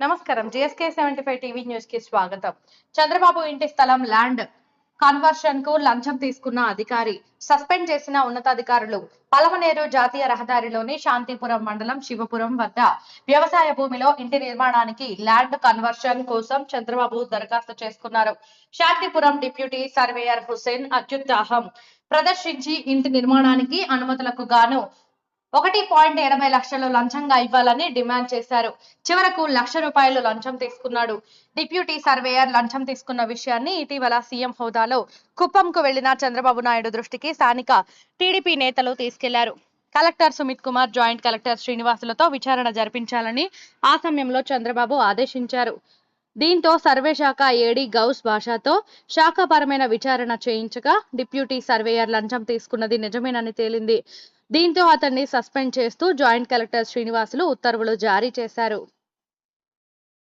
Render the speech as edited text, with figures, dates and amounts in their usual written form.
నమస్కారం. GSK75 TV news కి స్వాగతం. చంద్రబాబు ఇంటి స్థలం ల్యాండ్ కన్వర్షన్ కు లంచం తీసుకున్న అధికారి సస్పెండ్ చేసిన ఉన్నతాధికారులు. పలమనేరు జాతీయ రహదారిలోని శాంతిపురం మండలం శివపురం వద్ద వ్యవసాయ భూమిలో ఇంటి నిర్మాణానికి ల్యాండ్ కన్వర్షన్ కోసం చంద్రబాబు దరఖాస్తు చేసుకున్నారు. శాంతిపురం డిప్యూటీ సర్వేయర్ హుసేన్ అత్యుత్సాహం ప్రదర్శించి ఇంటి నిర్మాణానికి అనుమతులకు గాను 1.80 లక్షలు లంచంగా ఇవ్వాలని డిమాండ్ చేశారు. చివరకు ₹1,00,000 లంచం తీసుకున్నాడు. డిప్యూటీ సర్వేయర్ లంచం తీసుకున్న విషయాన్ని ఇటీవల సీఎం హోదాలో కుప్పంకు వెళ్లిన చంద్రబాబు నాయుడు దృష్టికి స్థానిక టీడీపీ నేతలు తీసుకెళ్లారు. Collector Sumit Kumar, joint collector శ్రీనివాసులతో విచారణ జరిపించాలని ఆ సమయంలో చంద్రబాబు ఆదేశించారు. దీంతో సర్వే శాఖ ఏడీ గౌస్ భాషతో శాఖాపరమైన విచారణ చేయించగా డిప్యూటీ సర్వేయర్ లంచం తీసుకున్నది నిజమేనని తేలింది. దీంతో అతన్ని సస్పెండ్ చేస్తూ జాయింట్ కలెక్టర్ శ్రీనివాసులు ఉత్తర్వులు జారీ చేశారు.